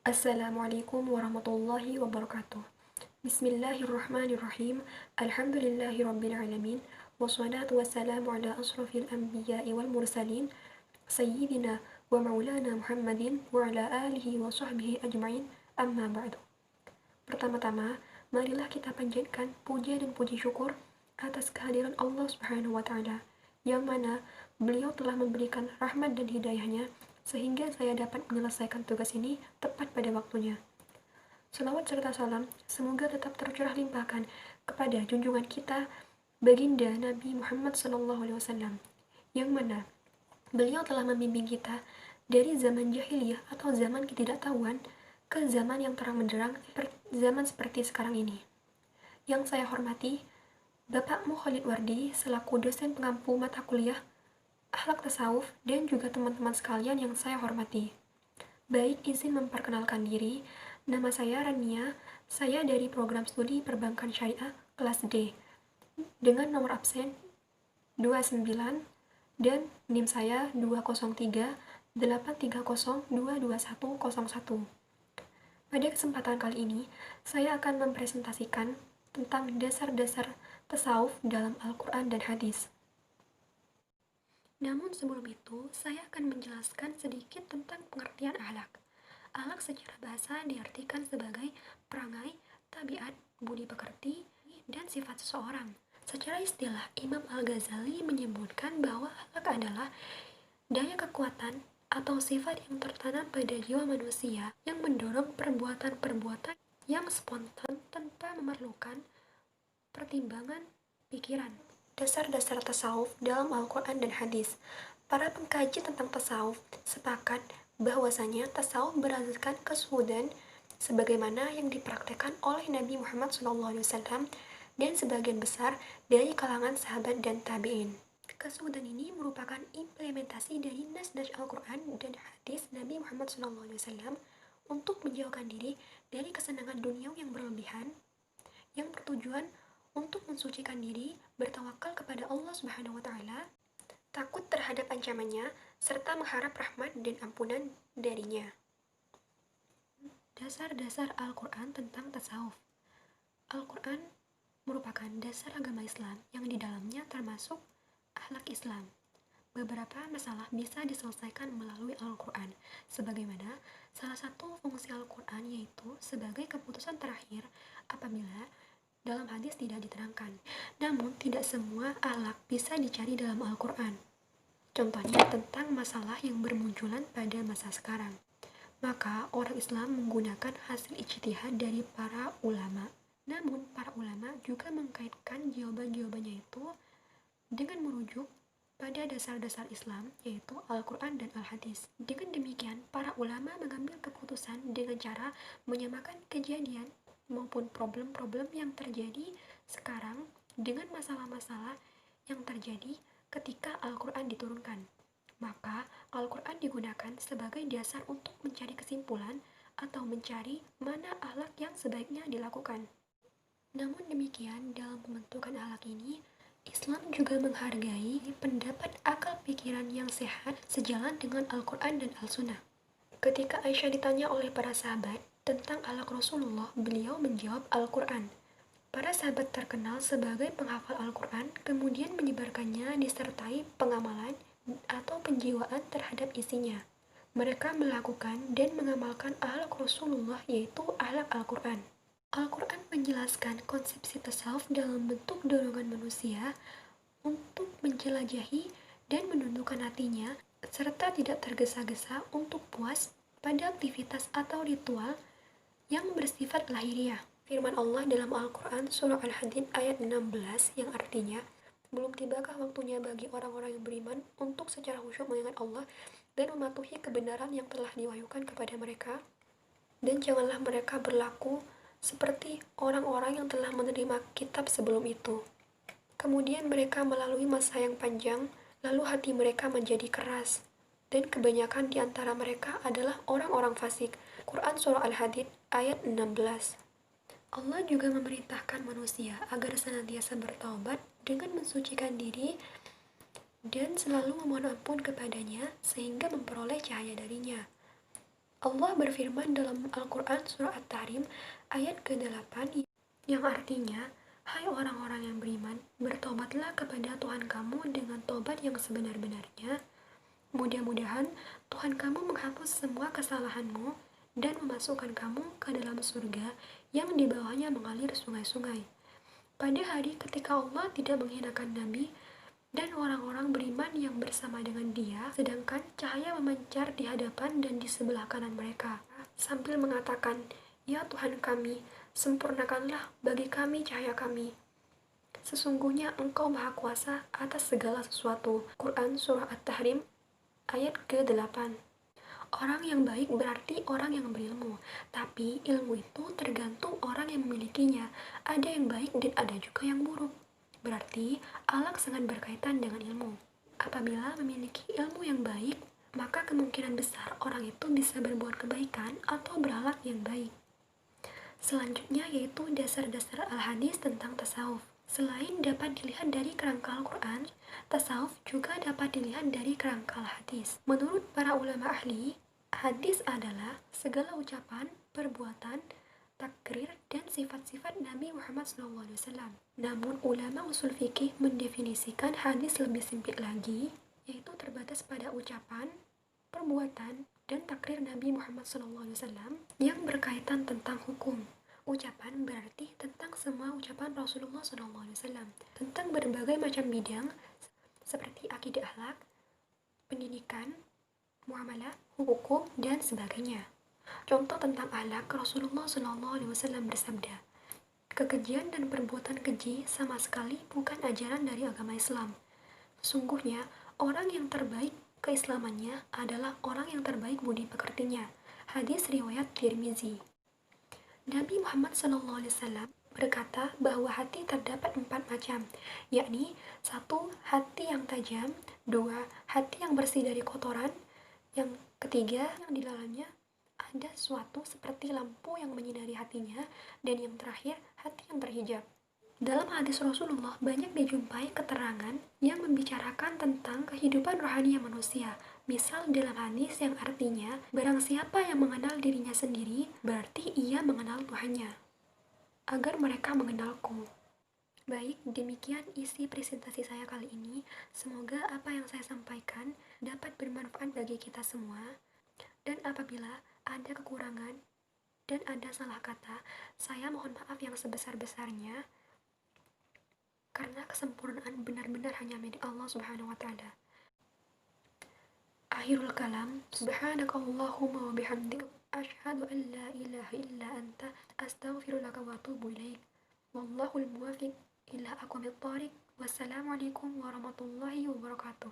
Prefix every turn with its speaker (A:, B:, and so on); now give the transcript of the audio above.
A: Assalamualaikum warahmatullahi wabarakatuh. Bismillahirrahmanirrahim. Alhamdulillahirabbil alamin. Wassalatu wassalamu ala asrofil anbiya'i wal mursalin sayyidina wa maulana Muhammadin wa ala alihi wa sahbihi ajma'in. Amma ba'du. Pertama-tama, marilah kita panjatkan puja dan puji syukur atas kehadiran Allah Subhanahu wa taala, yang mana beliau telah memberikan rahmat dan hidayahnya sehingga saya dapat menyelesaikan tugas ini tepat pada waktunya. Selawat serta salam semoga tetap tercurah limpahkan kepada junjungan kita, baginda Nabi Muhammad SAW, yang mana beliau telah membimbing kita dari zaman jahiliyah atau zaman ketidaktahuan ke zaman yang terang benderang, zaman seperti sekarang ini. Yang saya hormati, Bapak Mukhalid Wardi selaku dosen pengampu mata kuliah Akhlak Tasawuf, dan juga teman-teman sekalian yang saya hormati. Baik, izin memperkenalkan diri. Nama saya Rania, saya dari program studi Perbankan Syariah kelas D, dengan nomor absen 29 dan NIM saya 20383022101. Pada kesempatan kali ini, saya akan mempresentasikan tentang dasar-dasar tasawuf dalam Al-Quran dan Hadis. Namun sebelum itu, saya akan menjelaskan sedikit tentang pengertian akhlak. Akhlak secara bahasa diartikan sebagai perangai, tabiat, budi pekerti, dan sifat seseorang. Secara istilah, Imam Al-Ghazali menyebutkan bahwa akhlak adalah daya kekuatan atau sifat yang tertanam pada jiwa manusia yang mendorong perbuatan-perbuatan yang spontan tanpa memerlukan pertimbangan pikiran. Dasar-dasar tasawuf dalam Al-Quran dan Hadis. Para pengkaji tentang tasawuf sepakat bahwasanya tasawuf berdasarkan kesuhudan sebagaimana yang dipraktekkan oleh Nabi Muhammad SAW dan sebagian besar dari kalangan sahabat dan tabi'in. Kesuhudan ini merupakan implementasi dari nas-nas Al-Quran dan Hadis Nabi Muhammad SAW untuk menjauhkan diri dari kesenangan dunia yang berlebihan yang bertujuan untuk mensucikan diri, bertawakal kepada Allah Subhanahu wa taala, takut terhadap ancamannya, serta mengharap rahmat dan ampunan darinya. Dasar-dasar Al-Quran tentang tasawuf. Al-Quran merupakan dasar agama Islam yang di dalamnya termasuk akhlak Islam. Beberapa masalah bisa diselesaikan melalui Al-Quran, sebagaimana salah satu fungsi Al-Quran yaitu sebagai keputusan terakhir apabila dalam hadis tidak diterangkan. Namun, tidak semua akhlak bisa dicari dalam Al-Quran. Contohnya tentang masalah yang bermunculan pada masa sekarang. Maka, orang Islam menggunakan hasil ijtihad dari para ulama. Namun, para ulama juga mengkaitkan jawaban-jawabannya itu dengan merujuk pada dasar-dasar Islam, yaitu Al-Quran dan Al-Hadis. Dengan demikian, para ulama mengambil keputusan dengan cara menyamakan kejadian maupun problem-problem yang terjadi sekarang dengan masalah-masalah yang terjadi ketika Al-Quran diturunkan. Maka, Al-Quran digunakan sebagai dasar untuk mencari kesimpulan atau mencari mana akhlak yang sebaiknya dilakukan. Namun demikian, dalam pembentukan akhlak ini, Islam juga menghargai pendapat akal pikiran yang sehat sejalan dengan Al-Quran dan Al-Sunnah. Ketika Aisyah ditanya oleh para sahabat tentang akhlak Rasulullah, beliau menjawab Al-Quran. Para sahabat terkenal sebagai penghafal Al-Quran, kemudian menyebarkannya disertai pengamalan atau penjiwaan terhadap isinya. Mereka melakukan dan mengamalkan akhlak Rasulullah, yaitu akhlak Al-Quran. Al-Quran menjelaskan konsepsi tasawuf dalam bentuk dorongan manusia untuk menjelajahi dan menundukkan hatinya, serta tidak tergesa-gesa untuk puas pada aktivitas atau ritual yang bersifat lahiriah. Firman Allah dalam Al-Quran Surah Al-Hadid ayat 16 yang artinya, belum tibakah waktunya bagi orang-orang yang beriman untuk secara khusyuk mengingat Allah dan mematuhi kebenaran yang telah diwahyukan kepada mereka? Dan janganlah mereka berlaku seperti orang-orang yang telah menerima kitab sebelum itu. Kemudian mereka melalui masa yang panjang, lalu hati mereka menjadi keras, dan kebanyakan di antara mereka adalah orang-orang fasik. Quran Surah Al-Hadid ayat 16. Allah juga memerintahkan manusia agar senantiasa bertaubat dengan mensucikan diri dan selalu memohon ampun kepadanya sehingga memperoleh cahaya darinya. Allah berfirman dalam Al-Quran surah At-Tahrim ayat ke-8 yang artinya, hai orang-orang yang beriman, bertobatlah kepada Tuhan kamu dengan tobat yang sebenar-benarnya. Mudah-mudahan Tuhan kamu menghapus semua kesalahanmu dan memasukkan kamu ke dalam surga yang di bawahnya mengalir sungai-sungai. Pada hari ketika Allah tidak menghinakan Nabi dan orang-orang beriman yang bersama dengan dia, sedangkan cahaya memancar di hadapan dan di sebelah kanan mereka, sambil mengatakan, ya Tuhan kami, sempurnakanlah bagi kami cahaya kami. Sesungguhnya Engkau Maha Kuasa atas segala sesuatu. Quran Surah At-Tahrim ayat ke-8. Orang yang baik berarti orang yang berilmu, tapi ilmu itu tergantung orang yang memilikinya. Ada yang baik dan ada juga yang buruk. Berarti akhlak sangat berkaitan dengan ilmu. Apabila memiliki ilmu yang baik, maka kemungkinan besar orang itu bisa berbuat kebaikan atau berakhlak yang baik. Selanjutnya yaitu dasar-dasar al-hadis tentang tasawuf. Selain dapat dilihat dari kerangka Al-Quran, tasawuf juga dapat dilihat dari kerangka hadis. Menurut para ulama ahli, hadis adalah segala ucapan, perbuatan, takrir, dan sifat-sifat Nabi Muhammad SAW. Namun ulama usul fikih mendefinisikan hadis lebih sempit lagi, yaitu terbatas pada ucapan, perbuatan, dan takrir Nabi Muhammad SAW yang berkaitan tentang hukum. Ucapan berarti tentang semua ucapan Rasulullah SAW tentang berbagai macam bidang seperti akidah akhlak, pendidikan, muamalah, hukum, dan sebagainya. Contoh tentang akhlak, Rasulullah SAW bersabda, kekejian dan perbuatan keji sama sekali bukan ajaran dari agama Islam. Sesungguhnya, orang yang terbaik keislamannya adalah orang yang terbaik budi pekertinya. Hadis riwayat Tirmizi. Nabi Muhammad SAW berkata bahwa hati terdapat 4 macam, yakni 1. Hati yang tajam, 2. Hati yang bersih dari kotoran, yang ketiga yang di dalamnya ada suatu seperti lampu yang menyinari hatinya, dan yang terakhir hati yang berhijab. Dalam hadis Rasulullah banyak dijumpai keterangan yang membicarakan tentang kehidupan rohani manusia. Misal dalam hadis yang artinya, barang siapa yang mengenal dirinya sendiri, berarti ia mengenal Tuhannya. Agar mereka mengenalku. Baik, demikian isi presentasi saya kali ini. Semoga apa yang saya sampaikan dapat bermanfaat bagi kita semua. Dan apabila ada kekurangan dan ada salah kata, saya mohon maaf yang sebesar-besarnya. Karena kesempurnaan benar-benar hanya milik Allah Subhanahu wa Ta'ala. Akhirul kalam, subhanakallahumma wa bihamdik, asyhadu an la ilaha illa anta, astaghfirullaka wa atubu ilaik. Wallahul muwafiq ila aqwamit thariq. Wassalamualaikum warahmatullahi wabarakatuh.